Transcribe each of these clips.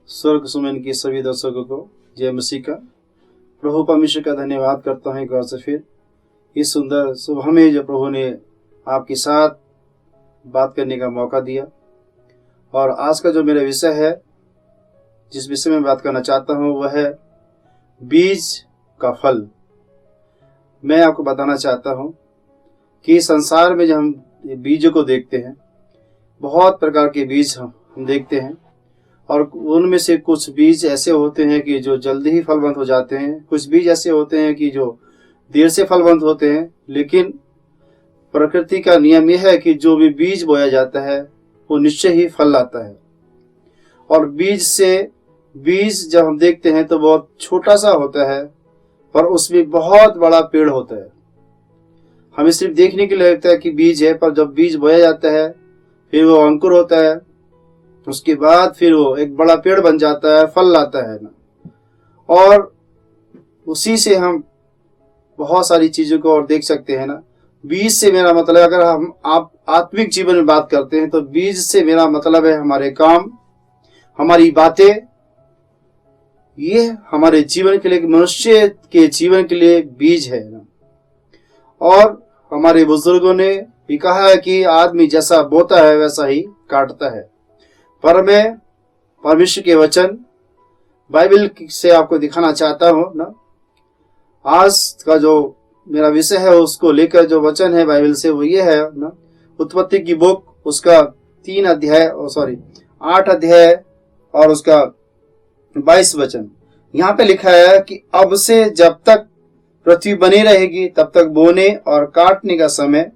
स्वर्ग सुमन की सभी दर्शकों को जय मसीह का। प्रभु परमेश्वर का धन्यवाद करता हूँ एक बार से फिर इस सुंदर सुबह में जो प्रभु ने आपके साथ बात करने का मौका दिया। और आज का जो मेरा विषय है, जिस विषय में बात करना चाहता हूँ, वह है बीज का फल। मैं आपको बताना चाहता हूँ कि संसार में जब हम बीजों को देखते हैं, बहुत प्रकार के बीज हम देखते हैं और उनमें से कुछ बीज ऐसे होते हैं कि जो जल्दी ही फलवंत हो जाते हैं, कुछ बीज ऐसे होते हैं कि जो देर से फलवंत होते हैं। लेकिन प्रकृति का नियम यह है कि जो भी बीज बोया जाता है वो निश्चय ही फल लाता है। और बीज जब हम देखते हैं तो बहुत छोटा सा होता है, पर उसमें बहुत बड़ा पेड़ होता है। हमें सिर्फ देखने के लिए लगता है कि बीज है, पर जब बीज बोया जाता है फिर वो अंकुर होता है, उसके बाद फिर वो एक बड़ा पेड़ बन जाता है, फल लाता है ना। और उसी से हम बहुत सारी चीजों को और देख सकते हैं ना। बीज से मेरा मतलब, अगर आप आत्मिक जीवन में बात करते हैं तो बीज से मेरा मतलब है हमारे काम, हमारी बातें। ये हमारे जीवन के लिए, मनुष्य के जीवन के लिए बीज है ना। और हमारे बुजुर्गों ने भी कहा है कि आदमी जैसा बोता है वैसा ही काटता है। पर मैं परमेश्वर के वचन बाइबल से आपको दिखाना चाहता हूं ना। आज का जो मेरा विषय है उसको लेकर जो वचन है बाइबल से, वो ये है ना, उत्पत्ति की बुक, उसका 8 अध्याय और उसका 22 वचन। यहाँ पे लिखा है कि अब से जब तक पृथ्वी बनी रहेगी तब तक बोने और काटने का समय,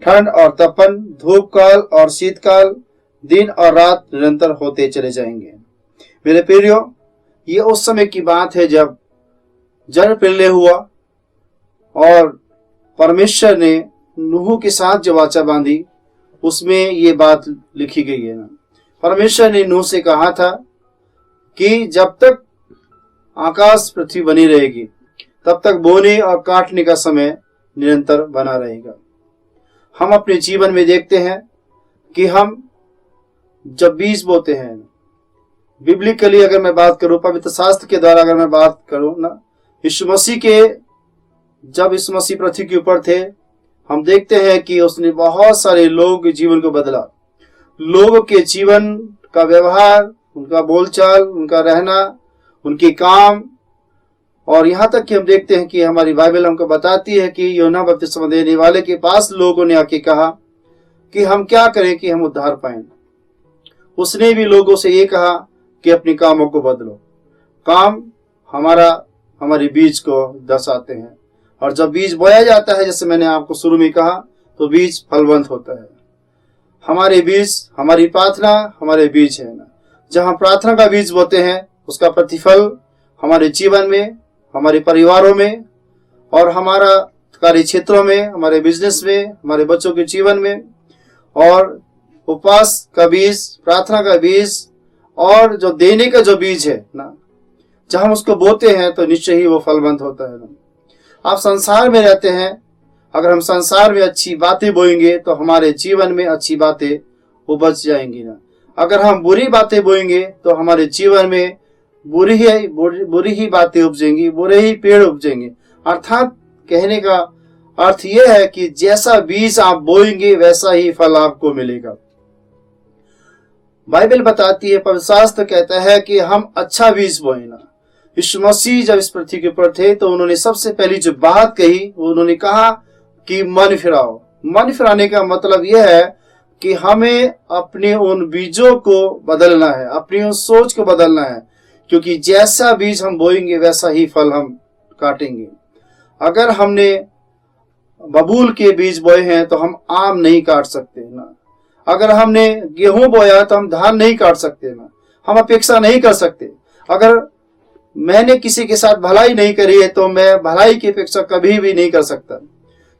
ठंड और तपन, धूप काल और शीतकाल, दिन और रात निरंतर होते चले जाएंगे। मेरे प्रियो, ये उस समय की बात है जब जल प्रलय हुआ और परमेश्वर ने नूह के साथ जो वाचा बांधी, उसमें ये बात लिखी गई है ना। परमेश्वर ने नूह से कहा था कि जब तक आकाश पृथ्वी बनी रहेगी तब तक बोने और काटने का समय निरंतर बना रहेगा। हम अपने जीवन में देखते हैं कि हम जब बीज बोते हैं, बिब्लिकली अगर मैं बात करूं, पवित्र शास्त्र के द्वारा अगर मैं बात करूं ना, जब यीशु मसीह पृथ्वी के ऊपर थे, हम देखते हैं कि उसने बहुत सारे लोगों के जीवन को बदला। लोगों के जीवन का व्यवहार, उनका बोलचाल, उनका रहना, उनके काम। और यहाँ तक कि हम देखते हैं कि हमारी बाइबल हमको बताती है कि यूहन्ना बपतिस्मा देने वाले के पास लोगों ने आके कहा कि हम क्या करें कि हम उद्धार पाएं। उसने भी लोगों से ये कहा कि अपने कामों को बदलो। काम हमारे बीज को दर्शाते हैं। और जब बीज बोया जाता है, जैसे मैंने आपको शुरू में कहा, तो बीज फलवंत होता है। हमारे बीज, हमारी प्रार्थना हमारे बीज है ना। जहां प्रार्थना का बीज बोते हैं उसका प्रतिफल हमारे जीवन में, हमारे परिवारों में और हमारा कार्य क्षेत्रों में, हमारे बिजनेस में, हमारे बच्चों के जीवन में। और उपवास का बीज, प्रार्थना का बीज और जो देने का जो बीज है ना, जब हम उसको बोते हैं तो निश्चय ही वो फलवंत होता है ना। आप संसार में रहते हैं, अगर हम संसार में अच्छी बातें बोएंगे तो हमारे जीवन में अच्छी बातें उपज जाएंगी ना। अगर हम बुरी बातें बोएंगे तो हमारे जीवन में बुरी ही बातें उपजेंगी, बुरे ही पेड़ उपजेंगे। अर्थात कहने का अर्थ यह है कि जैसा बीज आप बोएंगे वैसा ही फल आपको मिलेगा। बाइबल बताती है, पवित्र शास्त्र कहता है कि हम अच्छा बीज बोए ना। यीशु मसीह जब इस पृथ्वी के ऊपर थे तो उन्होंने सबसे पहली जो बात कही, उन्होंने कहा कि मन फिराओ। मन फिराने का मतलब यह है कि हमें अपने उन बीजों को बदलना है, अपनी उन सोच को बदलना है, क्योंकि जैसा बीज हम बोएंगे वैसा ही फल हम काटेंगे। अगर हमने बबूल के बीज बोए हैं तो हम आम नहीं काट सकते ना। अगर हमने गेहूं बोया तो हम धान नहीं काट सकते ना। हम अपेक्षा नहीं कर सकते। अगर मैंने किसी के साथ भलाई नहीं करी है तो मैं भलाई की अपेक्षा कभी भी नहीं कर सकता,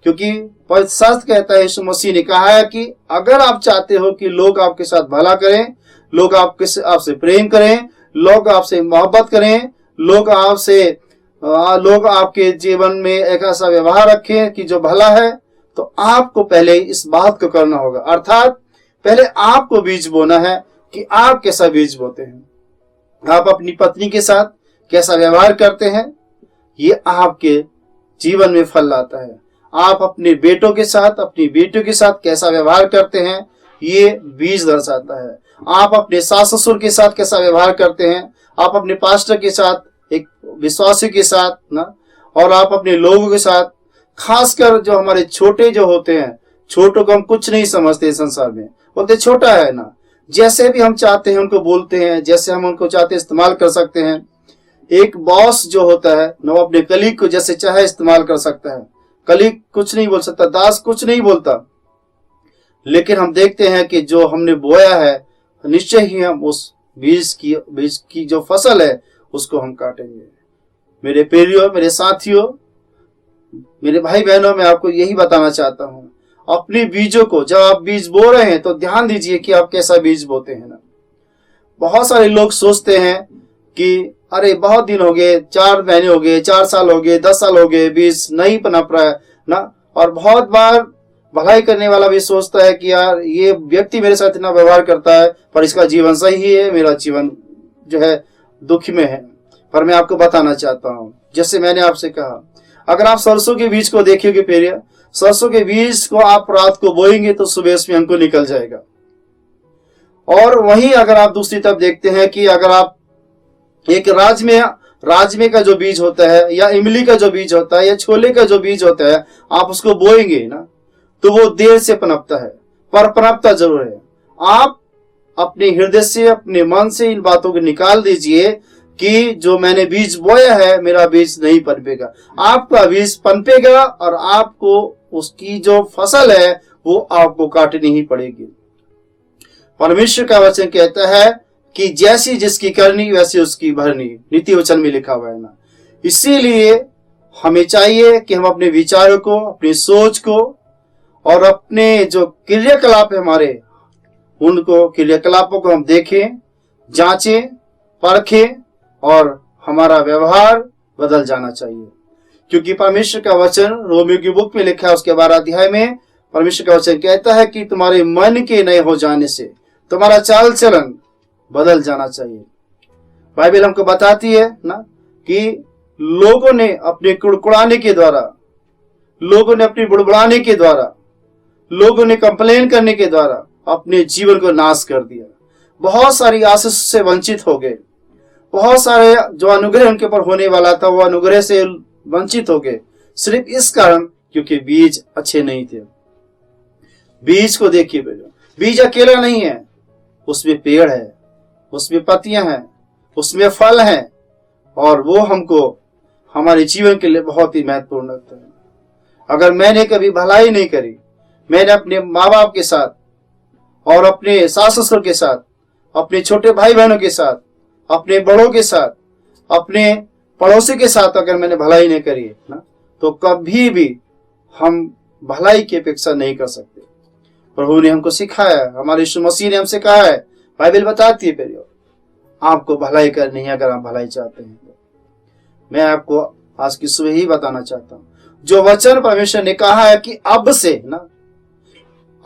क्योंकि पवित्र शास्त्र कहता है, यीशु मसीह ने कहा है कि अगर आप चाहते हो कि लोग आपके साथ भला करें, लोग आपसे प्रेम करें, लोग आपसे मोहब्बत करें, लोग आपके जीवन में एक ऐसा व्यवहार रखें कि जो भला है, तो आपको पहले इस बात को करना होगा। अर्थात पहले आपको बीज बोना है कि आप कैसा बीज बोते हैं। आप अपनी पत्नी के साथ कैसा व्यवहार करते हैं, ये आपके जीवन में फल लाता है। आप अपने बेटों के साथ, अपनी बेटियों के साथ कैसा व्यवहार करते हैं, ये बीज दर्शाता है। आप अपने सास ससुर के साथ कैसा व्यवहार करते हैं, आप अपने पास्टर के साथ, एक विश्वासी के साथ ना, और आप अपने लोगों के साथ, खासकर जो हमारे छोटे जो होते हैं, छोटों को हम कुछ नहीं समझते संसार में, बोलते छोटा है ना, जैसे भी हम चाहते हैं उनको बोलते हैं, जैसे हम उनको चाहते हैं इस्तेमाल कर सकते हैं। एक बॉस जो होता है ना, वो अपने कलीग को जैसे चाहे इस्तेमाल कर सकता है। कलीग कुछ नहीं बोल सकता, दास कुछ नहीं बोलता, लेकिन हम देखते हैं कि जो हमने बोया है निश्चय ही हम उस बीज की जो फसल है उसको हम काटेंगे। मेरे प्रियो, मेरे साथियों, मेरे भाई बहनों, मैं आपको यही बताना चाहता हूं, अपने बीजों को, जब आप बीज बो रहे हैं तो ध्यान दीजिए कि आप कैसा बीज बोते हैं ना। बहुत सारे लोग सोचते हैं कि अरे बहुत दिन हो गए, 4 महीने हो गए, 4 साल हो गए, 10 साल हो गए, बीज नहीं पनप रहा है ना। और बहुत बार भलाई करने वाला भी सोचता है कि यार ये व्यक्ति मेरे साथ इतना व्यवहार करता है पर इसका जीवन सही है, मेरा जीवन जो है दुख में है। पर मैं आपको बताना चाहता हूं, जैसे मैंने आपसे कहा, अगर आप सरसों के बीज को देखिएगे प्रिय, सरसों के बीज को आप रात को बोएंगे तो सुबह उसमें अंकुर निकल जाएगा। और वहीं अगर आप दूसरी तरफ देखते हैं कि अगर आप एक राजमे का जो बीज होता है, या इमली का जो बीज होता है, या छोले का जो बीज होता है, आप उसको बोएंगे ना तो वो देर से पनपता है, पर पनपता जरूर है। आप अपने हृदय से, अपने मन से इन बातों को निकाल दीजिए कि जो मैंने बीज बोया है मेरा बीज नहीं पनपेगा। आपका बीज पनपेगा और आपको उसकी जो फसल है वो आपको काटनी ही पड़ेगी। परमेश्वर का वचन कहता है कि जैसी जिसकी करनी वैसी उसकी भरनी, नीति वचन में लिखा हुआ है ना। इसीलिए हमें चाहिए कि हम अपने विचारों को, अपनी सोच को और अपने जो क्रियाकलाप है हमारे, उनको क्रियाकलापों को हम देखें, जांचें, परखें और हमारा व्यवहार बदल जाना चाहिए। क्योंकि परमेश्वर का वचन रोमियो की बुक में लिखा है, उसके 12 अध्याय में परमेश्वर का वचन कहता है कि तुम्हारे मन के नए हो जाने से तुम्हारा चाल चलन बदल जाना चाहिए। बाइबल हमको बताती है ना कि लोगों ने अपने कुड़कुड़ाने के द्वारा, लोगों ने अपनी बुड़बुड़ाने के द्वारा, लोगों ने कंप्लेन करने के द्वारा अपने जीवन को नाश कर दिया। बहुत सारी आशीष से वंचित हो गए, बहुत सारे जो अनुग्रह उनके ऊपर होने वाला था वो अनुग्रह से वंचित हो गए, सिर्फ इस कारण क्योंकि बीज अच्छे नहीं थे। बीज को देखिए, बीज अकेला नहीं है, उसमें पेड़ है, उसमें पत्तियां हैं, उसमें फल हैं, और वो हमको हमारे जीवन के लिए बहुत ही महत्वपूर्ण लगता है। अगर मैंने कभी भलाई नहीं करी, मैंने अपने माँ बाप के साथ और अपने सास ससुर के साथ, अपने छोटे भाई बहनों के साथ, अपने बड़ों के साथ, अपने पड़ोसी के साथ अगर मैंने भलाई नहीं करी ना, तो कभी भी हम भलाई की अपेक्षा नहीं कर सकते। प्रभु ने हमको सिखाया, हमारे यीशु मसीह ने हमसे कहा है, बाइबल बताती है प्रियो, आपको भलाई करनी है अगर आप भलाई चाहते हैं। मैं आपको आज की सुबह ही बताना चाहता हूं, जो वचन परमेश्वर ने कहा है कि अब से ना,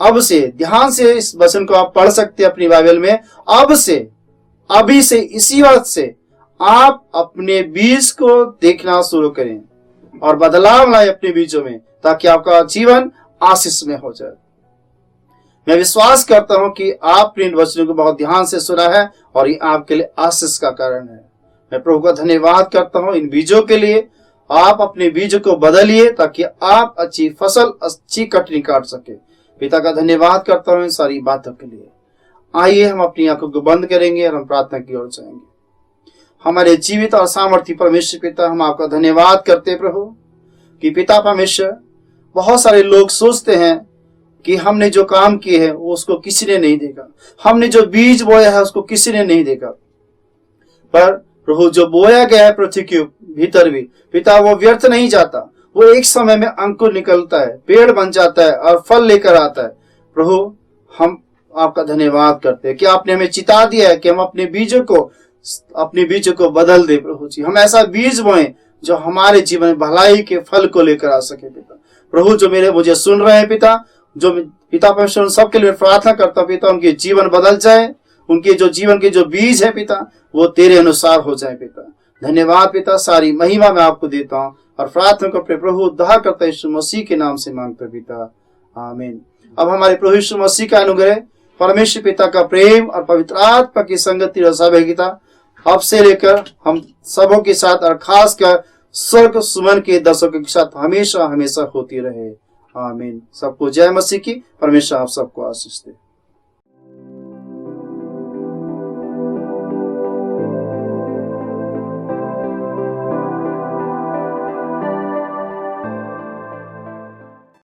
अब से, ध्यान से इस वचन को आप पढ़ सकते हैं अपनी बाइबल में, अब से, अभी से, इसी वक्त से आप अपने बीज को देखना शुरू करें और बदलाव लाए अपने बीजों में, ताकि आपका जीवन आशीष में हो जाए। मैं विश्वास करता हूं कि आपने इन वचनों को बहुत ध्यान से सुना है और ये आपके लिए आशीष का कारण है। मैं प्रभु का धन्यवाद करता हूं इन बीजों के लिए। आप अपने बीजों को बदलिए ताकि आप अच्छी फसल, अच्छी कटनी काट सके। पिता का धन्यवाद करता हूं इन सारी बातों के लिए। आइए हम अपनी आंखों को बंद करेंगे और हम प्रार्थना की ओर जाएंगे। हमारे जीवित और सामर्थ्य परमेश्वर पिता, हम आपका धन्यवाद करते प्रभु कि पिता परमेश्वर, बहुत सारे लोग सोचते हैं कि हमने जो काम किए हैं वो उसको किसी ने नहीं देखा, हमने जो बीज बोया है उसको किसी ने नहीं देखा। पर प्रभु, जो बोया गया है पृथ्वी के भीतर भी पिता, वो व्यर्थ नहीं जाता, वो एक समय में अंकुर निकलता है, पेड़ बन जाता है और फल लेकर आता है। प्रभु, हम आपका धन्यवाद करते हैं कि आपने हमें चिता दिया है कि हम अपने बीजों को बदल दे। प्रभु जी, हम ऐसा बीज बोएं जो हमारे जीवन में भलाई के फल को लेकर आ सके। पिता प्रभु, जो मुझे सुन रहे हैं पिता, जो पिता परमेश्वर सबके लिए प्रार्थना करता हूं पिता, उनके जीवन बदल जाए, उनके जो जीवन के जो बीज है पिता वो तेरे अनुसार हो जाए पिता। धन्यवाद पिता, सारी महिमा मैं आपको देता हूँ और प्रार्थना को अपने प्रभु उद्धार करता यीशु मसीह के नाम से मांगता पिता, आमीन। अब हमारे प्रभु यीशु मसीह का अनुग्रह, परमेश्वर पिता का प्रेम और पवित्र आत्मा की संगति और सहभागिता अब से लेकर हम सबों के साथ और खास कर स्वर्ग सुमन के दर्शकों के साथ हमेशा हमेशा होती रहे, आमीन। सबको जय मसीह की। परमेश्वर आप सबको आशीष दे।